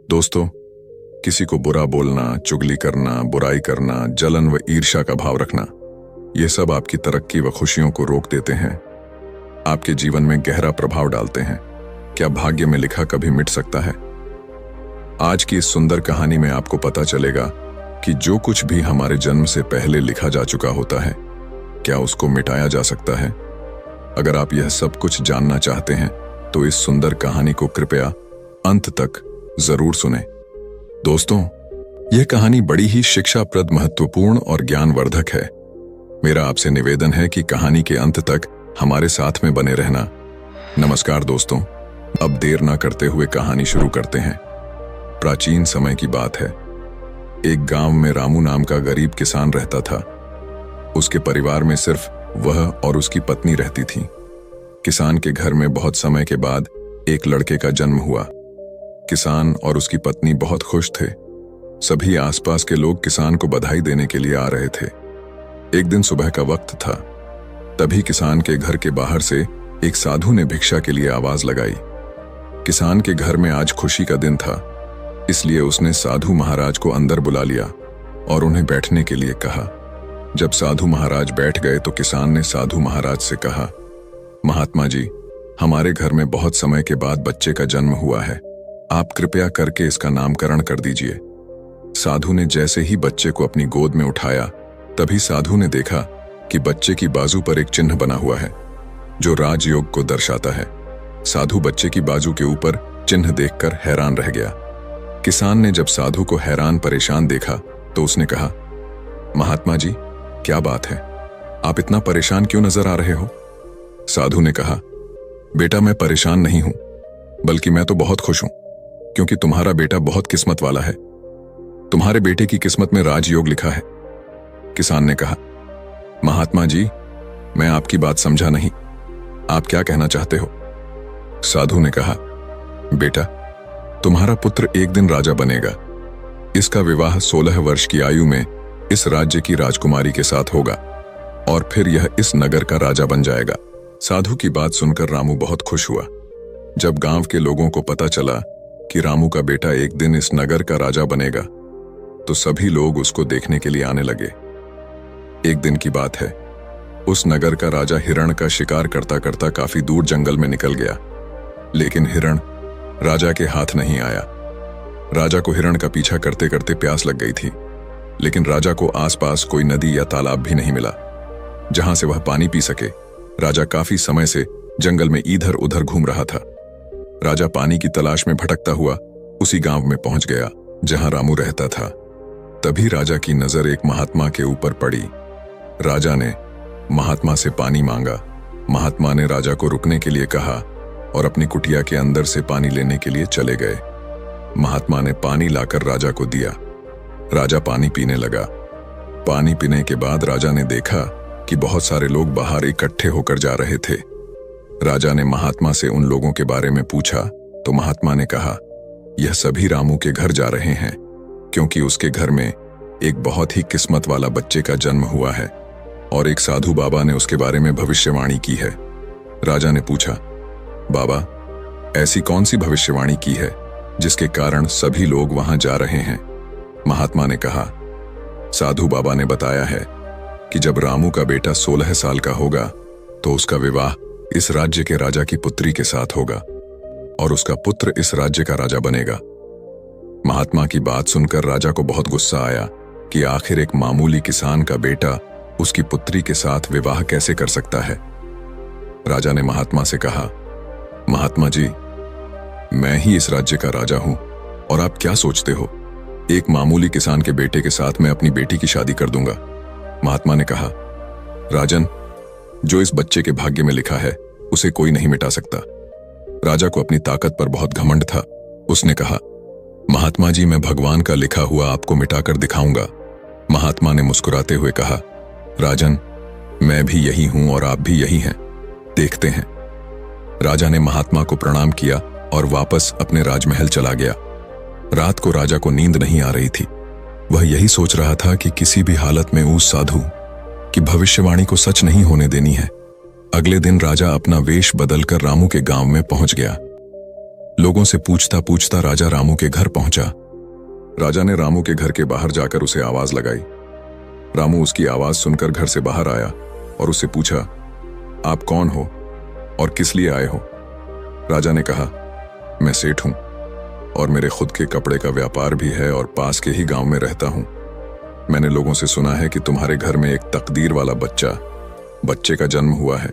दोस्तों, किसी को बुरा बोलना, चुगली करना, बुराई करना, जलन व ईर्ष्या का भाव रखना, ये सब आपकी तरक्की व खुशियों को रोक देते हैं, आपके जीवन में गहरा प्रभाव डालते हैं। क्या भाग्य में लिखा कभी मिट सकता है? आज की इस सुंदर कहानी में आपको पता चलेगा कि जो कुछ भी हमारे जन्म से पहले लिखा जा चुका होता है, क्या उसको मिटाया जा सकता है? अगर आप यह सब कुछ जानना चाहते हैं तो इस सुंदर कहानी को कृपया अंत तक जरूर सुनें। दोस्तों, यह कहानी बड़ी ही शिक्षाप्रद, महत्वपूर्ण और ज्ञानवर्धक है। मेरा आपसे निवेदन है कि कहानी के अंत तक हमारे साथ में बने रहना। नमस्कार दोस्तों, अब देर ना करते हुए कहानी शुरू करते हैं। प्राचीन समय की बात है। एक गांव में रामू नाम का गरीब किसान रहता था। उसके परिवार में सिर्फ वह और उसकी पत्नी रहती थी। किसान के घर में बहुत समय के बाद एक लड़के का जन्म हुआ। किसान और उसकी पत्नी बहुत खुश थे। सभी आसपास के लोग किसान को बधाई देने के लिए आ रहे थे। एक दिन सुबह का वक्त था। तभी किसान के घर के बाहर से एक साधु ने भिक्षा के लिए आवाज लगाई। किसान के घर में आज खुशी का दिन था, इसलिए उसने साधु महाराज को अंदर बुला लिया और उन्हें बैठने के लिए कहा। जब साधु महाराज बैठ गए तो किसान ने साधु महाराज से कहा, महात्मा जी, हमारे घर में बहुत समय के बाद बच्चे का जन्म हुआ है। आप कृपया करके इसका नामकरण कर दीजिए। साधु ने जैसे ही बच्चे को अपनी गोद में उठाया, तभी साधु ने देखा कि बच्चे की बाजू पर एक चिन्ह बना हुआ है जो राजयोग को दर्शाता है। साधु बच्चे की बाजू के ऊपर चिन्ह देखकर हैरान रह गया। किसान ने जब साधु को हैरान परेशान देखा तो उसने कहा, महात्मा जी, क्या बात है? आप इतना परेशान क्यों नजर आ रहे हो? साधु ने कहा, बेटा, मैं परेशान नहीं हूं, बल्कि मैं तो बहुत खुश हूं, क्योंकि तुम्हारा बेटा बहुत किस्मत वाला है। तुम्हारे बेटे की किस्मत में राजयोग लिखा है। किसान ने कहा, महात्मा जी, मैं आपकी बात समझा नहीं। आप क्या कहना चाहते हो? साधु ने कहा, बेटा, तुम्हारा पुत्र एक दिन राजा बनेगा। इसका विवाह 16 वर्ष की आयु में इस राज्य की राजकुमारी के साथ होगा और फिर यह इस नगर का राजा बन जाएगा। साधु की बात सुनकर रामू बहुत खुश हुआ। जब गांव के लोगों को पता चला कि रामू का बेटा एक दिन इस नगर का राजा बनेगा, तो सभी लोग उसको देखने के लिए आने लगे। एक दिन की बात है। उस नगर का राजा हिरण का शिकार करता करता काफी दूर जंगल में निकल गया, लेकिन हिरण राजा के हाथ नहीं आया। राजा को हिरण का पीछा करते करते प्यास लग गई थी, लेकिन राजा को आसपास कोई नदी या तालाब भी नहीं मिला जहां से वह पानी पी सके। राजा काफी समय से जंगल में इधर उधर घूम रहा था। राजा पानी की तलाश में भटकता हुआ उसी गांव में पहुंच गया जहां रामू रहता था। तभी राजा की नजर एक महात्मा के ऊपर पड़ी। राजा ने महात्मा से पानी मांगा। महात्मा ने राजा को रुकने के लिए कहा और अपनी कुटिया के अंदर से पानी लेने के लिए चले गए। महात्मा ने पानी लाकर राजा को दिया। राजा पानी पीने लगा। पानी पीने के बाद राजा ने देखा कि बहुत सारे लोग बाहर इकट्ठे होकर जा रहे थे। राजा ने महात्मा से उन लोगों के बारे में पूछा तो महात्मा ने कहा, यह सभी रामू के घर जा रहे हैं, क्योंकि उसके घर में एक बहुत ही किस्मत वाला बच्चे का जन्म हुआ है और एक साधु बाबा ने उसके बारे में भविष्यवाणी की है। राजा ने पूछा, बाबा, ऐसी कौन सी भविष्यवाणी की है जिसके कारण सभी लोग वहां जा रहे हैं? महात्मा ने कहा, साधु बाबा ने बताया है कि जब रामू का बेटा 16 साल का होगा तो उसका विवाह इस राज्य के राजा की पुत्री के साथ होगा और उसका पुत्र इस राज्य का राजा बनेगा। महात्मा की बात सुनकर राजा को बहुत गुस्सा आया कि आखिर एक मामूली किसान का बेटा उसकी पुत्री के साथ विवाह कैसे कर सकता है। राजा ने महात्मा से कहा, महात्मा जी, मैं ही इस राज्य का राजा हूं और आप क्या सोचते हो, एक मामूली किसान के बेटे के साथ मैं अपनी बेटी की शादी कर दूंगा। महात्मा ने कहा, राजन, जो इस बच्चे के भाग्य में लिखा है उसे कोई नहीं मिटा सकता। राजा को अपनी ताकत पर बहुत घमंड था। उसने कहा, महात्मा जी, मैं भगवान का लिखा हुआ आपको मिटाकर दिखाऊंगा। महात्मा ने मुस्कुराते हुए कहा, राजन, मैं भी यही हूं और आप भी यही हैं, देखते हैं। राजा ने महात्मा को प्रणाम किया और वापस अपने राजमहल चला गया। रात को राजा को नींद नहीं आ रही थी। वह यही सोच रहा था कि किसी भी हालत में उस साधु की भविष्यवाणी को सच नहीं होने देनी है। अगले दिन राजा अपना वेश बदलकर रामू के गांव में पहुंच गया। लोगों से पूछता पूछता राजा रामू के घर पहुंचा। राजा ने रामू के घर के बाहर जाकर उसे आवाज लगाई। रामू उसकी आवाज सुनकर घर से बाहर आया और उससे पूछा, आप कौन हो और किस लिए आए हो? राजा ने कहा, मैं सेठ हूं और मेरे खुद के कपड़े का व्यापार भी है और पास के ही गांव में रहता हूं। मैंने लोगों से सुना है कि तुम्हारे घर में एक तकदीर वाला बच्चे का जन्म हुआ है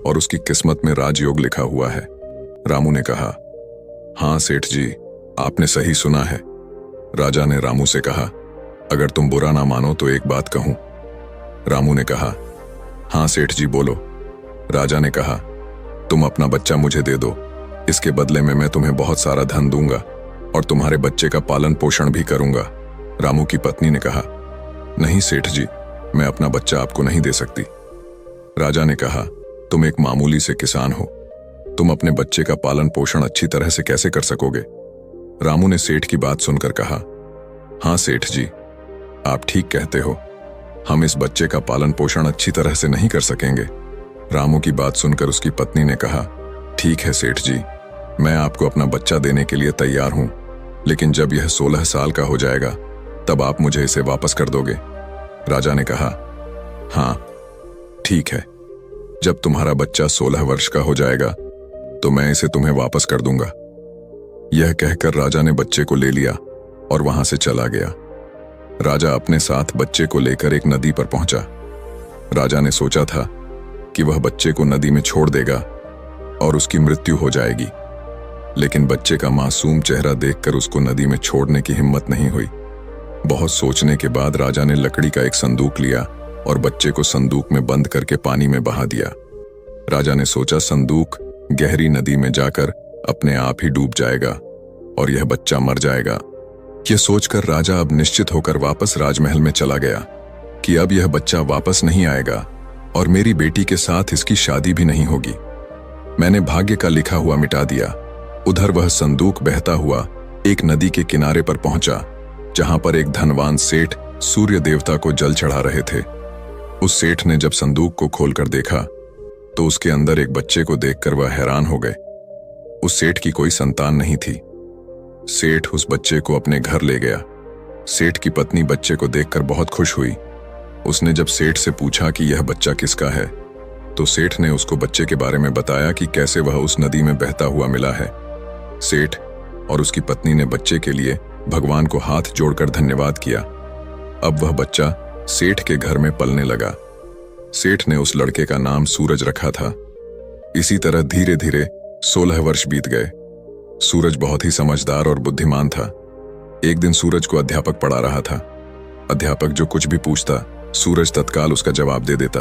और उसकी किस्मत में राजयोग लिखा हुआ है। रामू ने कहा, हाँ सेठ जी, आपने सही सुना है। राजा ने रामू से कहा, अगर तुम बुरा ना मानो तो एक बात कहूं। रामू ने कहा, हाँ सेठ जी बोलो। राजा ने कहा, तुम अपना बच्चा मुझे दे दो, इसके बदले में मैं तुम्हें बहुत सारा धन दूंगा और तुम्हारे बच्चे का पालन पोषण भी करूंगा। रामू की पत्नी ने कहा, नहीं सेठ जी, मैं अपना बच्चा आपको नहीं दे सकती। राजा ने कहा, तुम एक मामूली से किसान हो, तुम अपने बच्चे का पालन पोषण अच्छी तरह से कैसे कर सकोगे? रामू ने सेठ की बात सुनकर कहा, हाँ सेठ जी, आप ठीक कहते हो, हम इस बच्चे का पालन पोषण अच्छी तरह से नहीं कर सकेंगे। रामू की बात सुनकर उसकी पत्नी ने कहा, ठीक है सेठ जी, मैं आपको अपना बच्चा देने के लिए तैयार हूं, लेकिन जब यह 16 साल का हो जाएगा तब आप मुझे इसे वापस कर दोगे? राजा ने कहा, हाँ ठीक है, जब तुम्हारा बच्चा 16 वर्ष का हो जाएगा तो मैं इसे तुम्हें वापस कर दूंगा। यह कहकर राजा ने बच्चे को ले लिया और वहां से चला गया। राजा अपने साथ बच्चे को लेकर एक नदी पर पहुंचा। राजा ने सोचा था कि वह बच्चे को नदी में छोड़ देगा और उसकी मृत्यु हो जाएगी, लेकिन बच्चे का मासूम चेहरा देखकर उसको नदी में छोड़ने की हिम्मत नहीं हुई। बहुत सोचने के बाद राजा ने लकड़ी का एक संदूक लिया और बच्चे को संदूक में बंद करके पानी में बहा दिया। राजा ने सोचा संदूक गहरी नदी में जाकर अपने आप ही डूब जाएगा और यह बच्चा मर जाएगा। यह सोचकर राजा अब निश्चित होकर वापस राजमहल में चला गया कि अब यह बच्चा वापस नहीं आएगा और मेरी बेटी के साथ इसकी शादी भी नहीं होगी। मैंने भाग्य का लिखा हुआ मिटा दिया। उधर वह संदूक बहता हुआ एक नदी के किनारे पर पहुंचा, जहां पर एक धनवान सेठ सूर्य देवता को जल चढ़ा रहे थे। उस सेठ ने जब संदूक को खोलकर देखा तो उसके अंदर एक बच्चे को देखकर वह हैरान हो गए। उस सेठ की कोई संतान नहीं थी। सेठ उस बच्चे को अपने घर ले गया। सेठ की पत्नी बच्चे को देखकर बहुत खुश हुई। उसने जब सेठ से पूछा कि यह बच्चा किसका है, तो सेठ ने उसको बच्चे के बारे में बताया कि कैसे वह उस नदी में बहता हुआ मिला है। सेठ और उसकी पत्नी ने बच्चे के लिए भगवान को हाथ जोड़कर धन्यवाद किया। अब वह बच्चा सेठ के घर में पलने लगा। सेठ ने उस लड़के का नाम सूरज रखा था। इसी तरह धीरे धीरे 16 वर्ष बीत गए। सूरज बहुत ही समझदार और बुद्धिमान था। एक दिन सूरज को अध्यापक पढ़ा रहा था। अध्यापक जो कुछ भी पूछता, सूरज तत्काल उसका जवाब दे देता।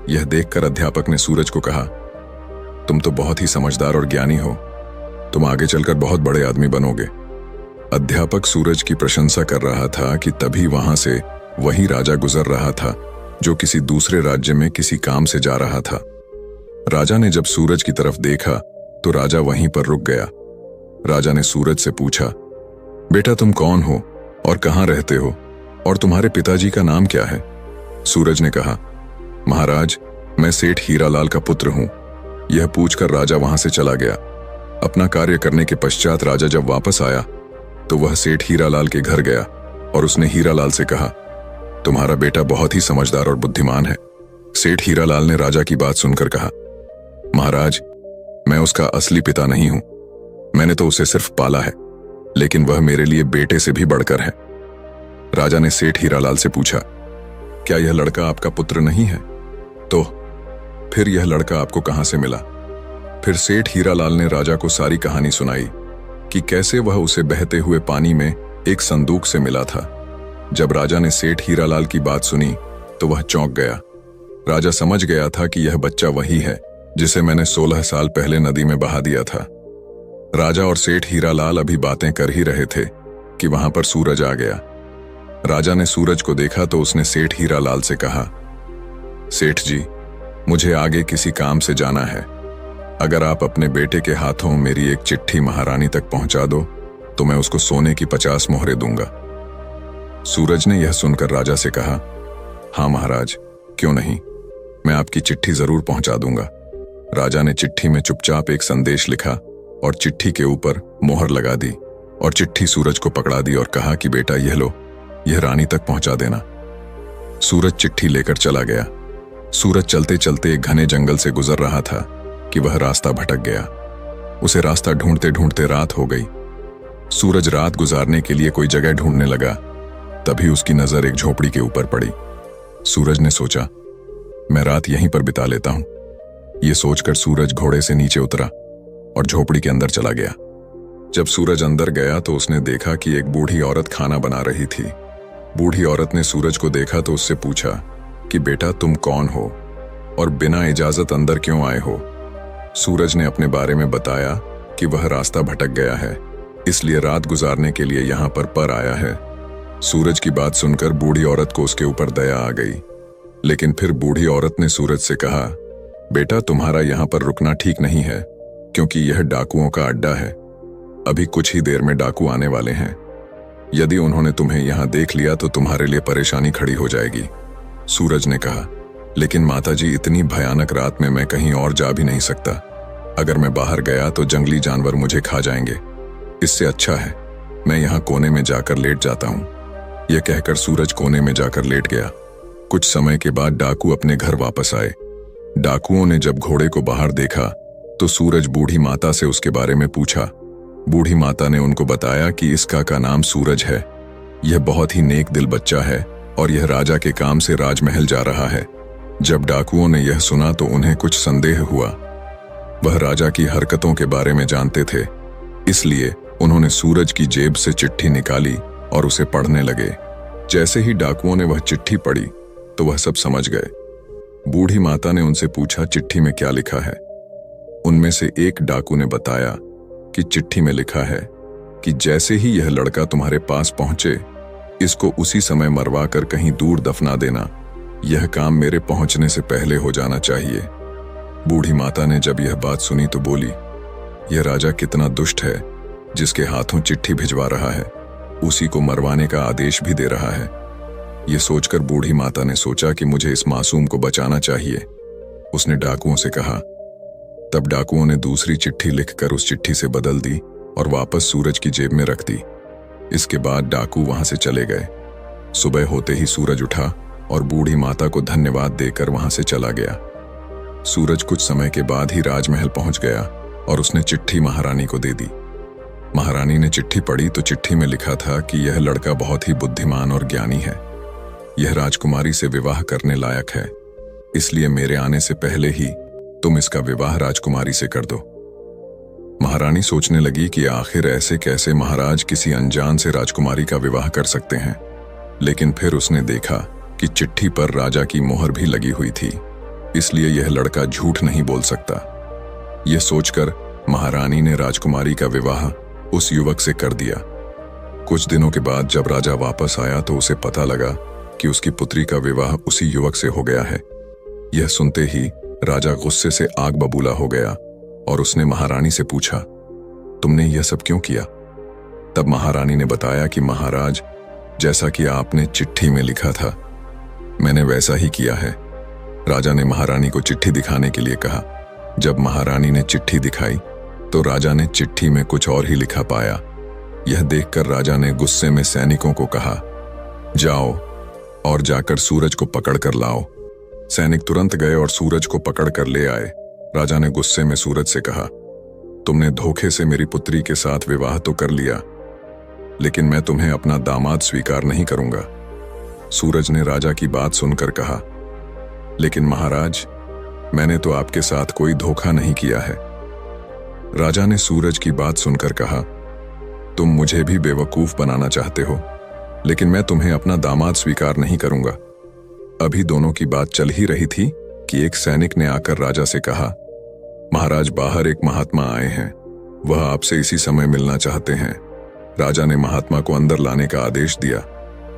यह देखकर अध्यापक ने सूरज को कहा, तुम तो बहुत ही समझदार और ज्ञानी हो, तुम आगे चलकर बहुत बड़े आदमी बनोगे। अध्यापक सूरज की प्रशंसा कर रहा था कि तभी वहां से वही राजा गुजर रहा था जो किसी दूसरे राज्य में किसी काम से जा रहा था। राजा ने जब सूरज की तरफ देखा तो राजा वहीं पर रुक गया। राजा ने सूरज से पूछा, बेटा तुम कौन हो और कहां रहते हो और तुम्हारे पिताजी का नाम क्या है? सूरज ने कहा, महाराज मैं सेठ हीरालाल का पुत्र हूं। यह पूछकर राजा वहां से चला गया। अपना कार्य करने के पश्चात राजा जब वापस आया तो वह सेठ हीरालाल के घर गया और उसने हीरालाल से कहा, तुम्हारा बेटा बहुत ही समझदार और बुद्धिमान है। सेठ हीरालाल ने राजा की बात सुनकर कहा, महाराज मैं उसका असली पिता नहीं हूं, मैंने तो उसे सिर्फ पाला है, लेकिन वह मेरे लिए बेटे से भी बढ़कर है। राजा ने सेठ हीरालाल से पूछा, क्या यह लड़का आपका पुत्र नहीं है? तो फिर यह लड़का आपको कहां से मिला? फिर सेठ हीरालाल ने राजा को सारी कहानी सुनाई कि कैसे वह उसे बहते हुए पानी में एक संदूक से मिला था। जब राजा ने सेठ हीरालाल की बात सुनी तो वह चौंक गया। राजा समझ गया था कि यह बच्चा वही है जिसे मैंने 16 साल पहले नदी में बहा दिया था। राजा और सेठ हीरालाल अभी बातें कर ही रहे थे कि वहां पर सूरज आ गया। राजा ने सूरज को देखा तो उसने सेठ हीरालाल से कहा, सेठ जी मुझे आगे किसी काम से जाना है, अगर आप अपने बेटे के हाथों मेरी एक चिट्ठी महारानी तक पहुंचा दो तो मैं उसको सोने की 50 मोहरें दूंगा। सूरज ने यह सुनकर राजा से कहा, हाँ महाराज क्यों नहीं, मैं आपकी चिट्ठी जरूर पहुंचा दूंगा। राजा ने चिट्ठी में चुपचाप एक संदेश लिखा और चिट्ठी के ऊपर मोहर लगा दी और चिट्ठी सूरज को पकड़ा दी और कहा कि बेटा यह लो, यह रानी तक पहुंचा देना। सूरज चिट्ठी लेकर चला गया। सूरज चलते चलते एक घने जंगल से गुजर रहा था कि वह रास्ता भटक गया। उसे रास्ता ढूंढते ढूंढते रात हो गई। सूरज रात गुजारने के लिए कोई जगह ढूंढने लगा। तभी उसकी नजर एक झोपड़ी के ऊपर पड़ी। सूरज ने सोचा, मैं रात यहीं पर बिता लेता हूं। यह सोचकर सूरज घोड़े से नीचे उतरा और झोपड़ी के अंदर चला गया। जब सूरज अंदर गया तो उसने देखा कि एक बूढ़ी औरत खाना बना रही थी। बूढ़ी औरत ने सूरज को देखा तो उससे पूछा कि बेटा तुम कौन हो और बिना इजाजत अंदर क्यों आए हो। सूरज ने अपने बारे में बताया कि वह रास्ता भटक गया है, इसलिए रात गुजारने के लिए यहाँ पर आया है। सूरज की बात सुनकर बूढ़ी औरत को उसके ऊपर दया आ गई, लेकिन फिर बूढ़ी औरत ने सूरज से कहा, बेटा तुम्हारा यहाँ पर रुकना ठीक नहीं है, क्योंकि यह डाकुओं का अड्डा है। अभी कुछ ही देर में डाकू आने वाले हैं। यदि उन्होंने तुम्हें यहाँ देख लिया तो तुम्हारे लिए परेशानी खड़ी हो जाएगी। सूरज ने कहा, लेकिन माताजी इतनी भयानक रात में मैं कहीं और जा भी नहीं सकता। अगर मैं बाहर गया तो जंगली जानवर मुझे खा जाएंगे। इससे अच्छा है मैं यहाँ कोने में जाकर लेट जाता हूँ। यह कहकर सूरज कोने में जाकर लेट गया। कुछ समय के बाद डाकू अपने घर वापस आए। डाकुओं ने जब घोड़े को बाहर देखा तो सूरज बूढ़ी माता से उसके बारे में पूछा। बूढ़ी माता ने उनको बताया कि इसका का नाम सूरज है। यह बहुत ही नेक दिल बच्चा है और यह राजा के काम से राजमहल जा रहा है। जब डाकुओं ने यह सुना तो उन्हें कुछ संदेह हुआ। वह राजा की हरकतों के बारे में जानते थे, इसलिए उन्होंने सूरज की जेब से चिट्ठी निकाली और उसे पढ़ने लगे। जैसे ही डाकुओं ने वह चिट्ठी पढ़ी तो वह सब समझ गए। बूढ़ी माता ने उनसे पूछा, चिट्ठी में क्या लिखा है। उनमें से एक डाकू ने बताया कि चिट्ठी में लिखा है कि जैसे ही यह लड़का तुम्हारे पास पहुंचे, इसको उसी समय मरवा कर कहीं दूर दफना देना। यह काम मेरे पहुंचने से पहले हो जाना चाहिए। बूढ़ी माता ने जब यह बात सुनी तो बोली, यह राजा कितना दुष्ट है, जिसके हाथों चिट्ठी भिजवा रहा है, उसी को मरवाने का आदेश भी दे रहा है। यह सोचकर बूढ़ी माता ने सोचा कि मुझे इस मासूम को बचाना चाहिए। उसने डाकुओं से कहा। तब डाकुओं ने दूसरी चिट्ठी लिखकर उस चिट्ठी से बदल दी और वापस सूरज की जेब में रख दी। इसके बाद डाकू वहां से चले गए। सुबह होते ही सूरज उठा और बूढ़ी माता को धन्यवाद देकर वहां से चला गया। सूरज कुछ समय के बाद ही राजमहल पहुंच गया और उसने चिट्ठी महारानी को दे दी। महारानी ने चिट्ठी पढ़ी तो चिट्ठी में लिखा था कि यह लड़का बहुत ही बुद्धिमान और ज्ञानी है। यह राजकुमारी से विवाह करने लायक है, इसलिए मेरे आने से पहले ही तुम इसका विवाह राजकुमारी से कर दो। महारानी सोचने लगी कि आखिर ऐसे कैसे महाराज किसी अनजान से राजकुमारी का विवाह कर सकते हैं, लेकिन फिर उसने देखा कि चिट्ठी पर राजा की मोहर भी लगी हुई थी, इसलिए यह लड़का झूठ नहीं बोल सकता। यह सोचकर महारानी ने राजकुमारी का विवाह उस युवक से कर दिया। कुछ दिनों के बाद जब राजा वापस आया तो उसे पता लगा कि उसकी पुत्री का विवाह उसी युवक से हो गया है। यह सुनते ही राजा गुस्से से आग बबूला हो गया और उसने महारानी से पूछा, तुमने यह सब क्यों किया? तब महारानी ने बताया कि महाराज, जैसा कि आपने चिट्ठी में लिखा था, मैंने वैसा ही किया है। राजा ने महारानी को चिट्ठी दिखाने के लिए कहा। जब महारानी ने चिट्ठी दिखाई तो राजा ने चिट्ठी में कुछ और ही लिखा पाया। यह देखकर राजा ने गुस्से में सैनिकों को कहा, जाओ और जाकर सूरज को पकड़ कर लाओ। सैनिक तुरंत गए और सूरज को पकड़ कर ले आए। राजा ने गुस्से में सूरज से कहा, तुमने धोखे से मेरी पुत्री के साथ विवाह तो कर लिया, लेकिन मैं तुम्हें अपना दामाद स्वीकार नहीं करूंगा। सूरज ने राजा की बात सुनकर कहा, लेकिन महाराज, मैंने तो आपके साथ कोई धोखा नहीं किया है। राजा ने सूरज की बात सुनकर कहा, तुम मुझे भी बेवकूफ बनाना चाहते हो, लेकिन मैं तुम्हें अपना दामाद स्वीकार नहीं करूंगा। अभी दोनों की बात चल ही रही थी कि एक सैनिक ने आकर राजा से कहा, महाराज, बाहर एक महात्मा आए हैं, वह आपसे इसी समय मिलना चाहते हैं। राजा ने महात्मा को अंदर लाने का आदेश दिया।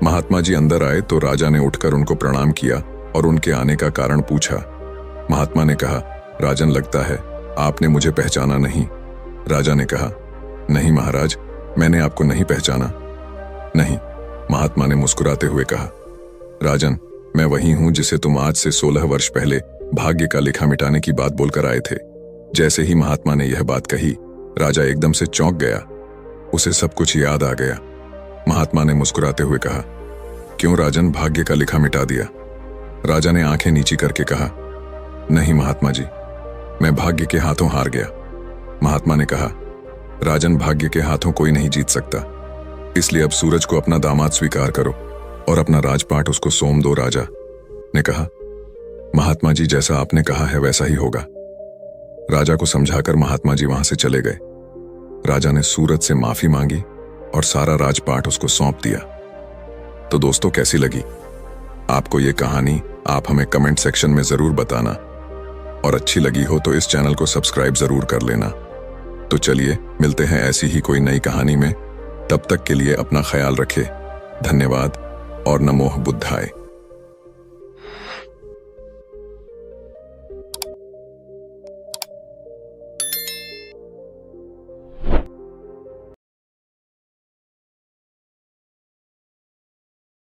महात्मा जी अंदर आए तो राजा ने उठकर उनको प्रणाम किया और उनके आने का कारण पूछा। महात्मा ने कहा, राजन, लगता है आपने मुझे पहचाना नहीं। राजा ने कहा, नहीं महाराज, मैंने आपको नहीं पहचाना। नहीं, महात्मा ने मुस्कुराते हुए कहा, राजन, मैं वही हूं जिसे तुम आज से 16 वर्ष पहले भाग्य का लेखा मिटाने की बात बोलकर आए थे। जैसे ही महात्मा ने यह बात कही, राजा एकदम से चौंक गया। उसे सब कुछ याद आ गया। महात्मा ने मुस्कुराते हुए कहा, क्यों राजन, भाग्य का लिखा मिटा दिया? राजा ने आंखें नीची करके कहा, नहीं महात्मा जी, मैं भाग्य के हाथों हार गया। महात्मा ने कहा, राजन, भाग्य के हाथों कोई नहीं जीत सकता, इसलिए अब सूरज को अपना दामाद स्वीकार करो और अपना राजपाट उसको सौंप दो। राजा ने कहा, महात्मा जी, जैसा आपने कहा है वैसा ही होगा। राजा को समझाकर महात्मा जी वहां से चले गए। राजा ने सूरज से माफी मांगी और सारा राजपाट उसको सौंप दिया। तो दोस्तों, कैसी लगी आपको ये कहानी? आप हमें कमेंट सेक्शन में जरूर बताना, और अच्छी लगी हो तो इस चैनल को सब्सक्राइब जरूर कर लेना। तो चलिए मिलते हैं ऐसी ही कोई नई कहानी में। तब तक के लिए अपना ख्याल रखें। धन्यवाद और नमो बुद्धाय।